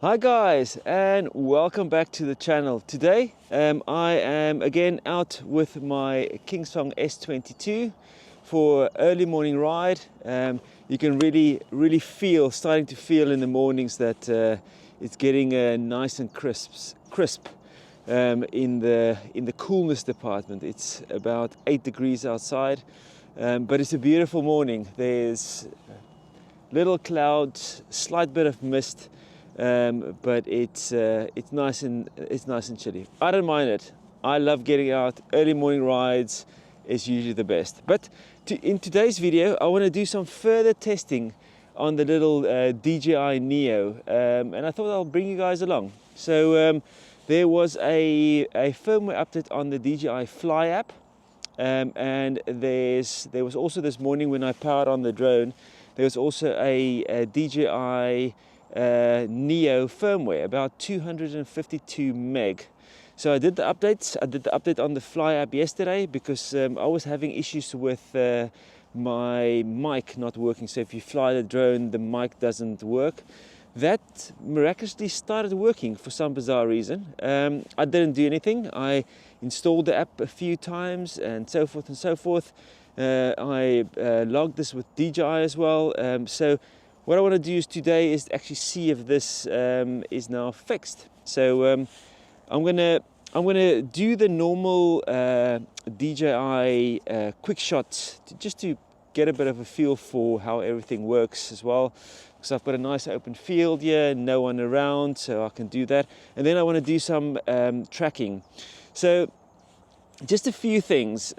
Hi guys, and welcome back to the channel. Today I am again out with my Kingsong S22 for early morning ride. You can really starting to feel in the mornings that it's getting nice and crisp in the coolness department. It's about 8 degrees outside, but it's a beautiful morning. There's little clouds, slight bit of mist. But it's nice and chilly. I don't mind it. I love getting out. Early morning rides is usually the best. But in today's video, I want to do some further testing on the little DJI Neo, and I thought I'll bring you guys along. So there was a firmware update on the DJI Fly app, and there was also this morning when I powered on the drone, there was also a DJI Neo firmware, about 252 meg. So I did the updates. I did the update on the Fly app yesterday because I was having issues with my mic not working. So if you fly the drone, the mic doesn't work. That miraculously started working for some bizarre reason. I didn't do anything. I installed the app a few times and so forth and so forth. I logged this with DJI as well. So what I want to do is today is actually see if this is now fixed. So I'm gonna do the normal DJI quick shots just to get a bit of a feel for how everything works as well. So I've got a nice open field here, no one around, so I can do that. And then I want to do some tracking. So just a few things.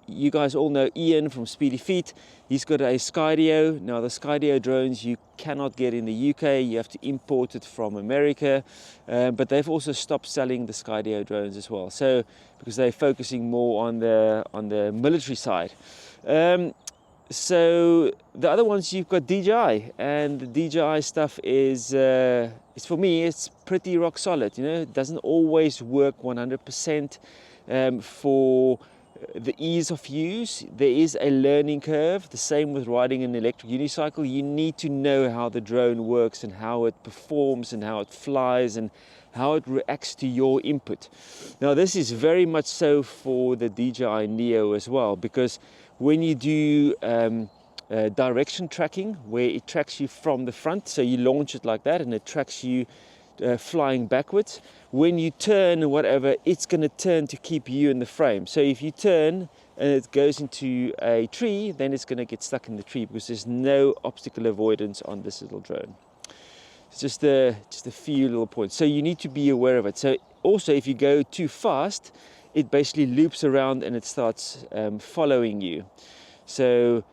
You guys all know Ian from Speedy Feet. He's got a Skydio. Now the Skydio drones you cannot get in the UK. You have to import it from America. But they've also stopped selling the Skydio drones as well. So because they're focusing more on the military side. So the other ones you've got DJI, and the DJI stuff is for me it's pretty rock solid. You know, it doesn't always work 100% for the ease of use. There is a learning curve. The same with riding an electric unicycle. You need to know how the drone works and how it performs and how it flies and how it reacts to your input. Now this is very much so for the DJI Neo as well, because when you do direction tracking, where it tracks you from the front, so you launch it like that and it tracks you flying backwards. When you turn or whatever, it's going to turn to keep you in the frame. So if you turn and it goes into a tree, then it's going to get stuck in the tree because there's no obstacle avoidance on this little drone. It's just a few little points. So you need to be aware of it. So also if you go too fast, it basically loops around and it starts following you. So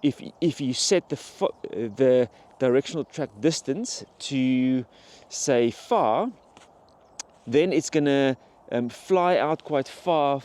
if you set the directional track distance to say far, then it's going to fly out quite far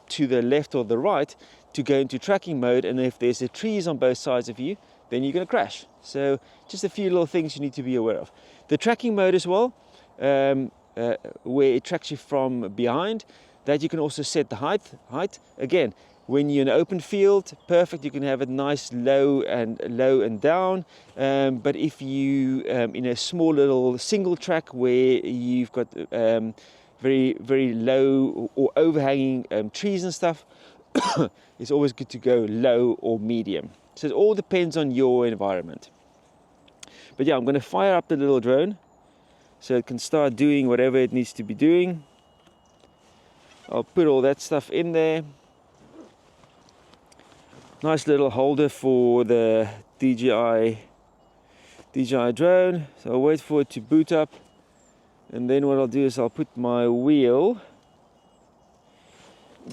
to the left or the right to go into tracking mode, and if there's trees on both sides of you, then you're going to crash. So just a few little things you need to be aware of. The tracking mode as well, where it tracks you from behind, that you can also set the height. Again, when you're in an open field, perfect, you can have it nice low and down. But if you in a small little single track where you've got very low or overhanging trees and stuff, it's always good to go low or medium. So it all depends on your environment. But yeah, I'm going to fire up the little drone so it can start doing whatever it needs to be doing. I'll put all that stuff in there. Nice little holder for the DJI drone. So I'll wait for it to boot up, and then what I'll do is I'll put my wheel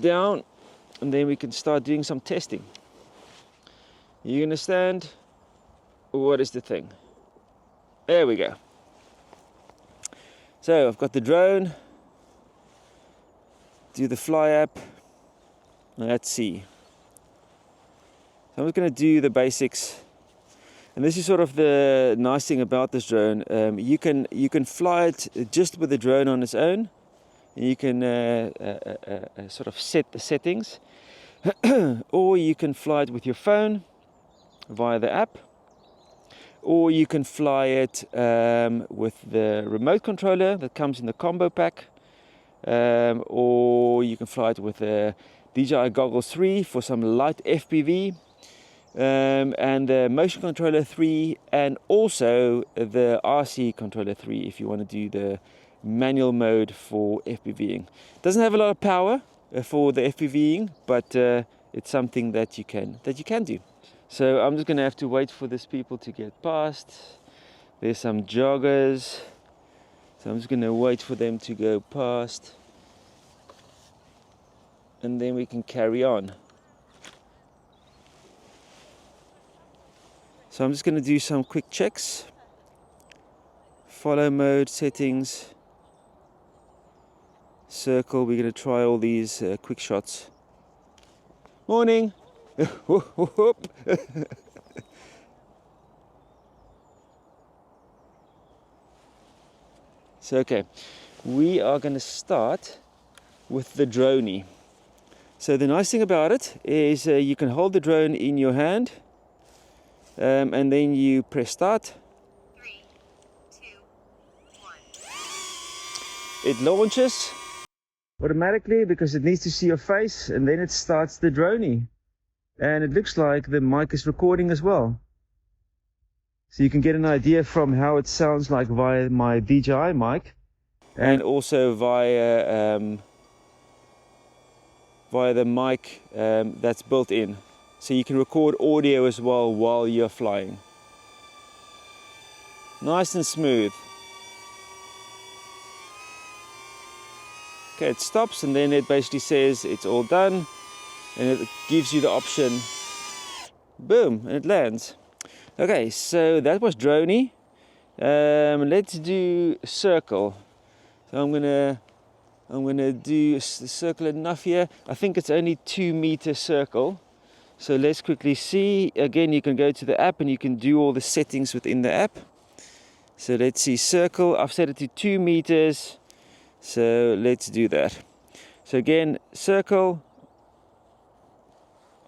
down, and then we can start doing some testing. You understand? What is the thing? There we go. So I've got the drone. Do the Fly app. Let's see. So I'm just going to do the basics, and this is sort of the nice thing about this drone. You can fly it just with the drone on its own. You can sort of set the settings, or you can fly it with your phone via the app, or you can fly it with the remote controller that comes in the combo pack, or you can fly it with a DJI Goggles 3 for some light FPV, and the motion controller 3, and also the RC controller 3 if you want to do the manual mode for FPVing. Doesn't have a lot of power for the FPVing, but it's something that you can do. So I'm just gonna have to wait for these people to get past. There's some joggers, so I'm just gonna wait for them to go past, and then we can carry on. So I'm just gonna do some quick checks. Follow mode settings, circle. We're gonna try all these quick shots. Morning. So okay, we are going to start with the droney. So the nice thing about it is you can hold the drone in your hand, and then you press start. 3, 2, 1. It launches automatically because it needs to see your face, and then it starts the droney. And it looks like the mic is recording as well. So you can get an idea from how it sounds like via my DJI mic, and also via the mic that's built in. So you can record audio as well while you're flying. Nice and smooth. Okay, it stops, and then it basically says it's all done, and it gives you the option, boom, and it lands. Okay, so that was droney. Let's do circle. So I'm gonna do circle enough here. I think it's only 2 meter circle. So let's quickly see. Again, you can go to the app and you can do all the settings within the app. So let's see, circle. I've set it to 2 meters. So let's do that. So again, circle.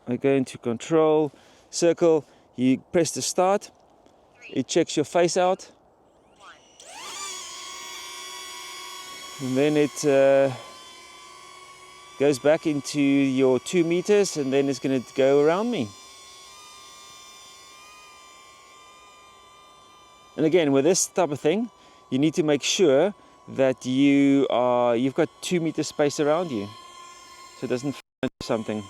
I go into control, circle. You press the start. It checks your face out. And then it goes back into your 2 meters, and then it's going to go around me. And again, with this type of thing, you need to make sure that you've got 2 meter space around you, so it doesn't find something.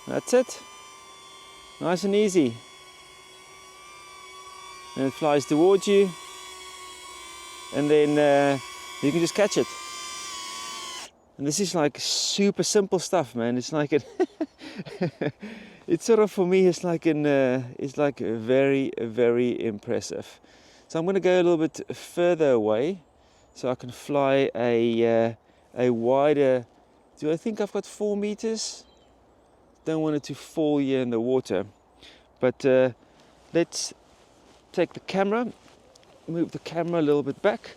That's it. Nice and easy. And it flies towards you, and then you can just catch it. And this is like super simple stuff, man. It's like it's sort of, for me, it's like very, very impressive. So I'm going to go a little bit further away, so I can fly a wider. Do I think I've got 4 meters? Don't want it to fall here in the water, but let's take the camera, move the camera a little bit back.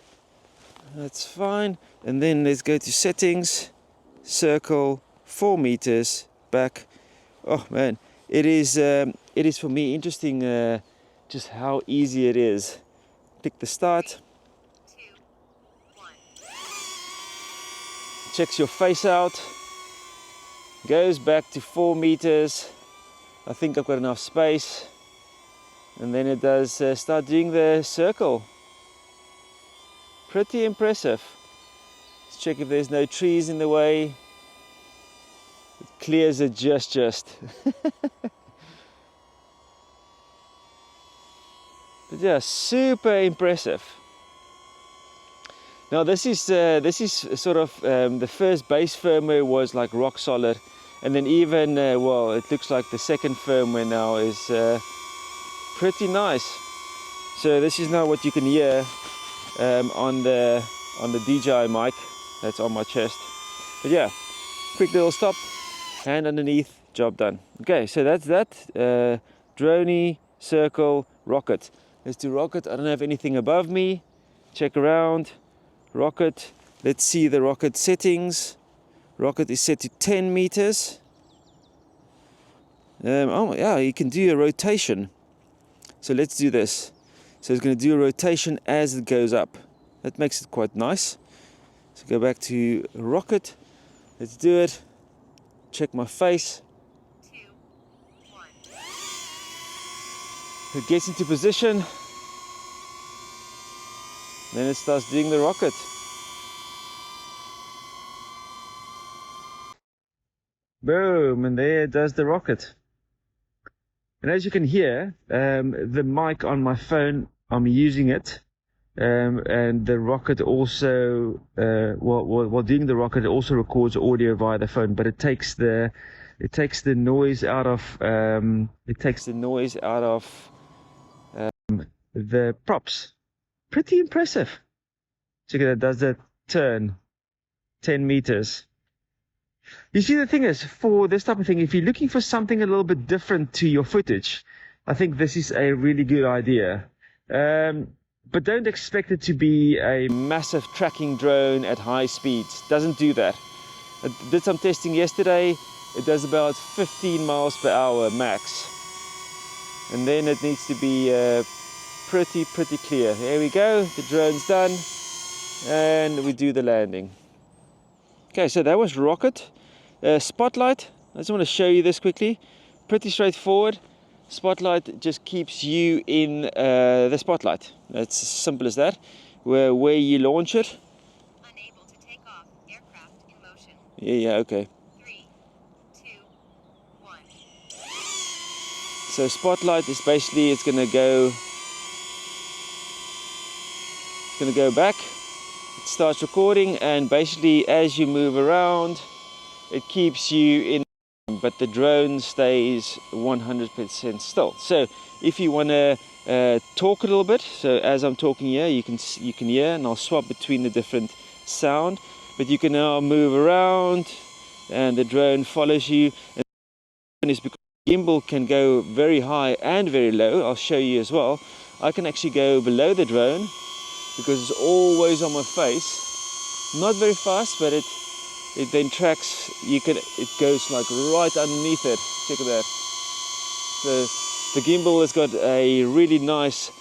That's fine. And then let's go to settings, circle, 4 meters back. Oh man, it is for me interesting just how easy it is. Click the start. 3, 2, 1. Checks your face out. Goes back to 4 meters. I think I've got enough space. And then it does start doing the circle. Pretty impressive. Let's check if there's no trees in the way. It clears it just. But yeah, super impressive. Now this is sort of the first base firmware was like rock solid, and then even well, it looks like the second firmware now is pretty nice. So this is now what you can hear on the DJI mic that's on my chest. But yeah, quick little stop, hand underneath, job done. Okay, so that's that. Droney, circle, rocket. Let's do rocket. I don't have anything above me. Check around. Rocket. Let's see the rocket settings. Rocket is set to 10 meters. Oh yeah, you can do a rotation. So let's do this. So it's going to do a rotation as it goes up. That makes it quite nice. So go back to rocket. Let's do it. Check my face. 2, 1. It gets into position. Then it starts doing the rocket. Boom, and there it does the rocket. And as you can hear, the mic on my phone, I'm using it. And the rocket also, while doing the rocket, it also records audio via the phone, but it takes the noise out of the props. Pretty impressive. Check it out, does that turn 10 meters. You see, the thing is, for this type of thing, if you're looking for something a little bit different to your footage, I think this is a really good idea. But don't expect it to be a massive tracking drone at high speeds. Doesn't do that. I did some testing yesterday. It does about 15 miles per hour max. And then it needs to be pretty clear. There we go. The drone's done. And we do the landing. Okay, so that was rocket. Spotlight. I just want to show you this quickly. Pretty straightforward. Spotlight just keeps you in the spotlight. It's as simple as that. Where you launch it. Unable to take off. Aircraft in motion. Yeah, okay. 3, 2, 1. So spotlight is basically it's gonna go back. It starts recording, and basically as you move around, it keeps you in. But the drone stays 100% still. So if you want to talk a little bit, so as I'm talking here, you can hear, and I'll swap between the different sound. But you can now move around, and the drone follows you. And it's because the gimbal can go very high and very low. I'll show you as well. I can actually go below the drone because it's always on my face. Not very fast, but it then tracks. It goes like right underneath it. Check it out. So the gimbal has got a really nice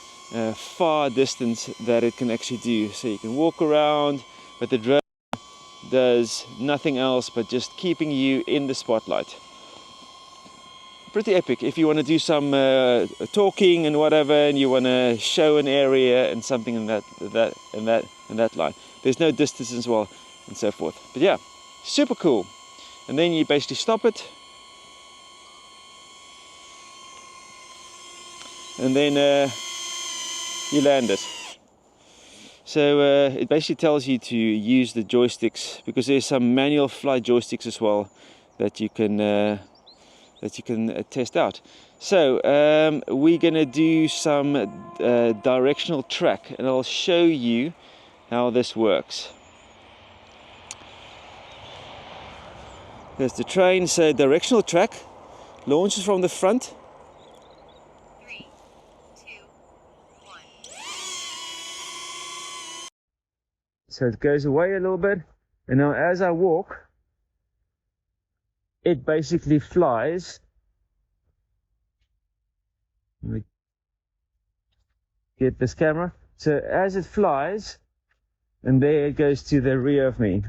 far distance that it can actually do. So you can walk around, but the drone does nothing else but just keeping you in the spotlight. Pretty epic. If you want to do some talking and whatever, and you want to show an area and something in that line. There's no distance as well, and so forth. But yeah. Super cool. And then you basically stop it, and then you land it. So it basically tells you to use the joysticks, because there's some manual flight joysticks as well that you can test out. So we're gonna do some directional track, and I'll show you how this works. There's the train. So directional track launches from the front. 3, 2, 1. So it goes away a little bit, and now as I walk, it basically flies. Let me get this camera. So as it flies, and there it goes to the rear of me.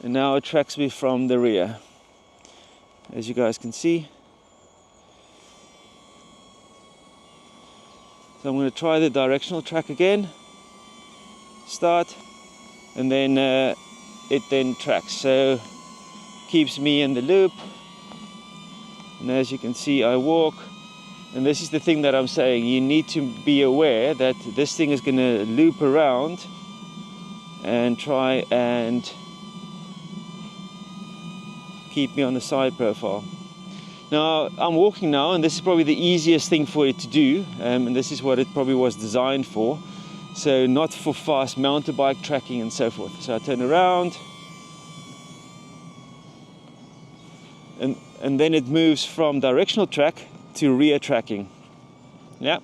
And now it tracks me from the rear, as you guys can see. So I'm going to try the directional track again. Start, and then it then tracks. So keeps me in the loop. And as you can see, I walk. And this is the thing that I'm saying. You need to be aware that this thing is going to loop around and try and keep me on the side profile. Now I'm walking now, and this is probably the easiest thing for it to do, and this is what it probably was designed for. So not for fast mountain bike tracking and so forth. So I turn around, and then it moves from directional track to rear tracking. Yeah.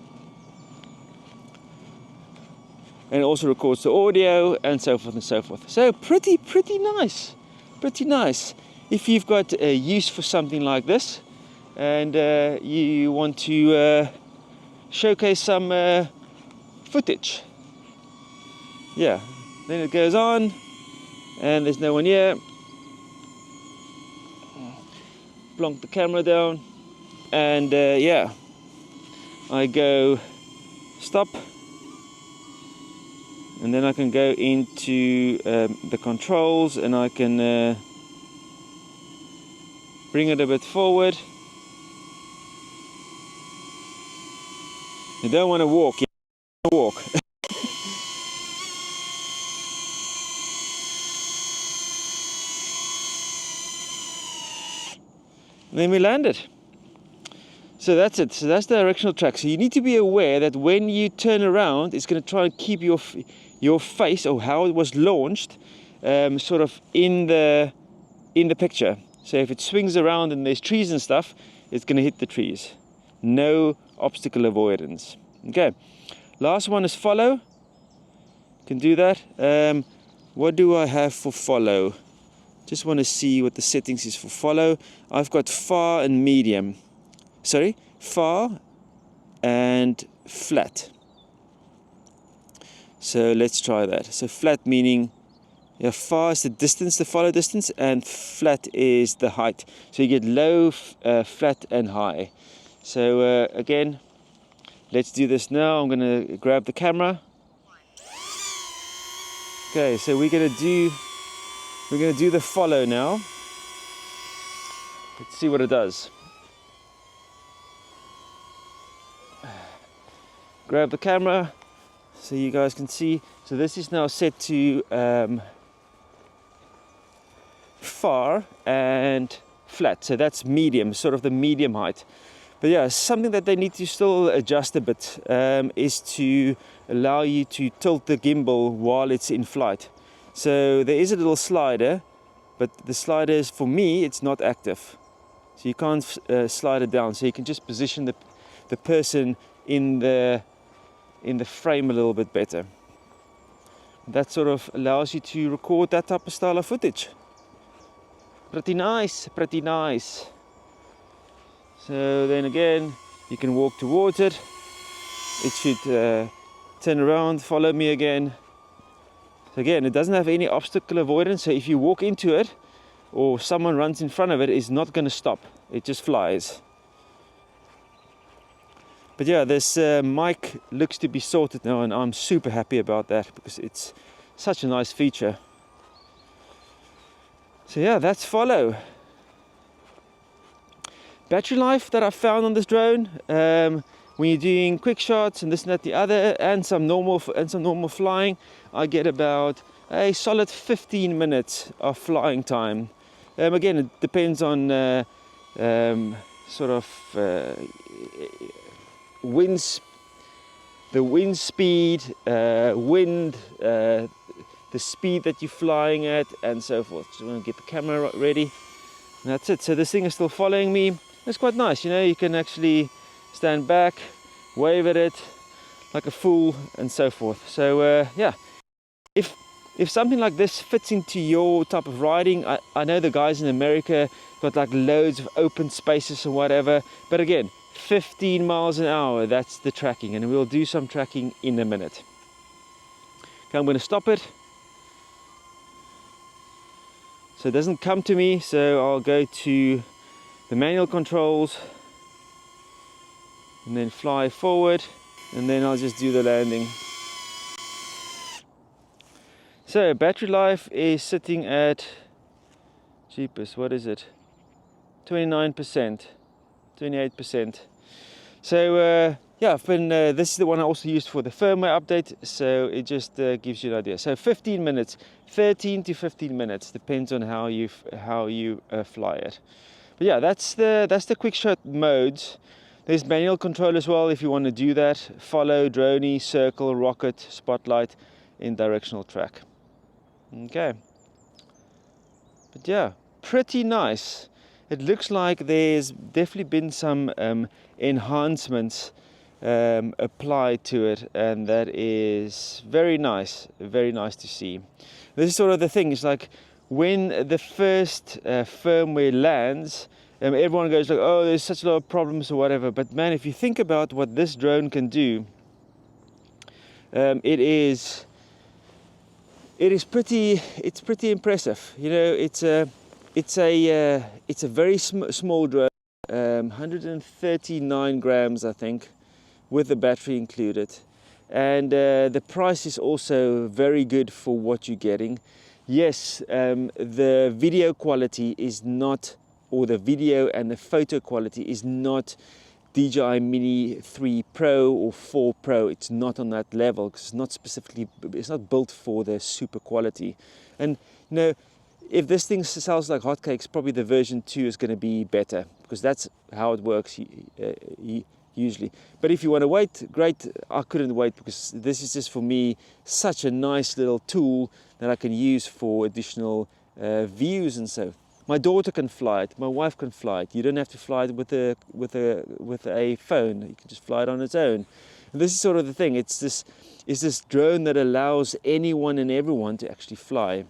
And it also records the audio and so forth and so forth. So pretty nice. Pretty nice. If you've got a use for something like this, and you want to showcase some footage. Yeah, then it goes on and there's no one here. Plonk the camera down and yeah, I go stop, and then I can go into the controls and I can bring it a bit forward. You don't want to walk, you don't want to walk. And then we landed. So that's it. So that's the directional track. So you need to be aware that when you turn around, it's going to try and keep your face, or how it was launched, sort of in the picture. So if it swings around and there's trees and stuff, it's going to hit the trees. No obstacle avoidance. Okay. Last one is follow. Can do that. What do I have for follow? Just want to see what the settings is for follow. I've got far and medium. Sorry, far and flat. So let's try that. So flat meaning, yeah, far is the distance, the follow distance, and flat is the height. So you get low, flat and high. So again, let's do this now. I'm going to grab the camera. Okay, so we're going to do the follow now. Let's see what it does. Grab the camera so you guys can see. So this is now set to far and flat. So that's medium, sort of the medium height. But yeah, something that they need to still adjust a bit is to allow you to tilt the gimbal while it's in flight. So there is a little slider, but the slider is, for me, it's not active. So you can't slide it down. So you can just position the person in the frame a little bit better. That sort of allows you to record that type of style of footage. Pretty nice, pretty nice. So then again, you can walk towards it. It should turn around, follow me again. So again, it doesn't have any obstacle avoidance. So if you walk into it or someone runs in front of it, it's not going to stop. It just flies. But yeah, this mic looks to be sorted now, and I'm super happy about that because it's such a nice feature. So yeah, that's follow. Battery life that I found on this drone, when you're doing quick shots and this and that, the other, and some normal flying, I get about a solid 15 minutes of flying time. Again, it depends on sort of the wind speed, wind, the speed that you're flying at, and so forth. Just want to get the camera ready. And that's it. So this thing is still following me. It's quite nice, you know. You can actually stand back, wave at it like a fool, and so forth. So yeah, if something like this fits into your type of riding, I know the guys in America got like loads of open spaces or whatever, but again, 15 miles an hour, that's the tracking, and we'll do some tracking in a minute. Okay, I'm going to stop it so it doesn't come to me. So I'll go to the manual controls and then fly forward, and then I'll just do the landing. So battery life is sitting at, jeepers, what is it, 29%, 28%. So yeah, this is the one I also used for the firmware update, so it just gives you an idea. So 15 minutes, 13 to 15 minutes, depends on how you fly it. But yeah, that's the quick shot modes. There's manual control as well if you want to do that. Follow, droney, circle, rocket, spotlight, in directional track. Okay. But yeah, pretty nice. It looks like there's definitely been some enhancements applied to it, and that is very nice to see. This is sort of the thing, it's like when the first firmware lands, Everyone goes like, oh, there's such a lot of problems or whatever. But man, if you think about what this drone can do, it's pretty impressive. You know, it's a very small drone, 139 grams, I think, with the battery included, and the price is also very good for what you're getting. Yes, the video quality is not, or the video and the photo quality is not DJI Mini 3 Pro or 4 Pro. It's not on that level because it's not built for the super quality. And you know, if this thing sells like hotcakes, probably the version 2 is going to be better, because that's how it works usually. But if you want to wait, great. I couldn't wait, because this is just for me such a nice little tool that I can use for additional views. And so my daughter can fly it, my wife can fly it. You don't have to fly it with a phone. You can just fly it on its own. And this is sort of the thing. It's this drone that allows anyone and everyone to actually fly,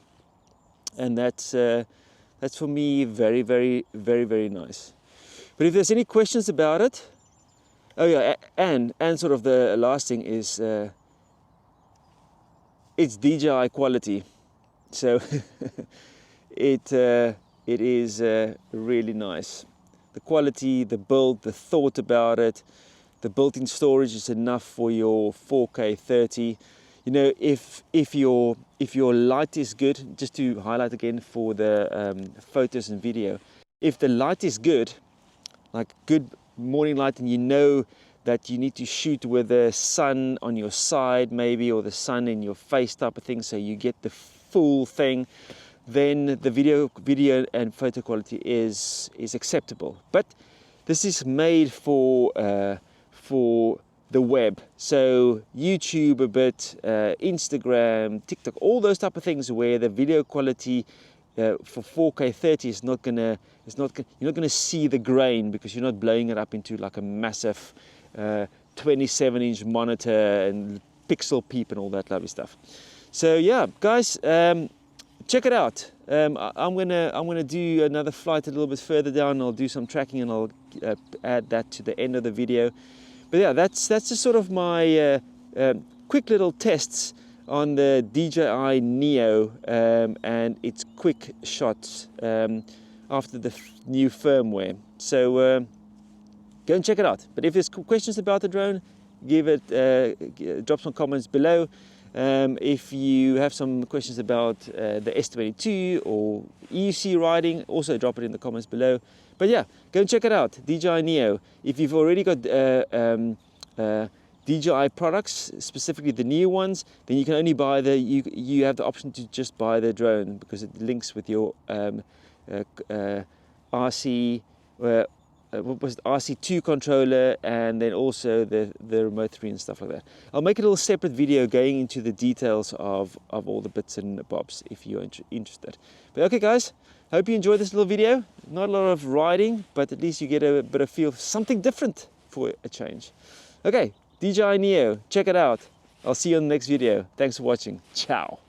and that's for me very, very, very, very nice. But if there's any questions about it, oh yeah, and sort of the last thing is it's DJI quality, so it is really nice. The quality, the build, the thought about it, the built-in storage is enough for your 4K 30. You know, if your light is good, just to highlight again for the photos and video, if the light is good, like good morning light, and you know that you need to shoot with the sun on your side maybe, or the sun in your face type of thing, so you get the full thing, then the video and photo quality is acceptable. But this is made for the web, so YouTube a bit, Instagram, TikTok, all those type of things where the video quality for 4K 30 is not gonna, you're not gonna see the grain, because you're not blowing it up into like a massive 27-inch monitor and pixel peep and all that lovely stuff. So yeah, guys, check it out. I'm gonna do another flight a little bit further down. I'll do some tracking, and I'll add that to the end of the video. But yeah, that's just sort of my quick little tests on the DJI Neo and its quick shots after the new firmware. So go and check it out. But if there's questions about the drone, drop some comments below. If you have some questions about the S22 or EUC riding, also drop it in the comments below. But yeah, go and check it out, DJI Neo. If you've already got DJI products, specifically the new ones, then you can only buy you have the option to just buy the drone, because it links with your RC, RC2 controller, and then also the Remote 3 and stuff like that. I'll make a little separate video going into the details of all the bits and bobs if you're interested. But okay guys, hope you enjoyed this little video. Not a lot of riding, but at least you get a bit of feel for something different for a change. Okay, DJI Neo, check it out. I'll see you on the next video. Thanks for watching. Ciao.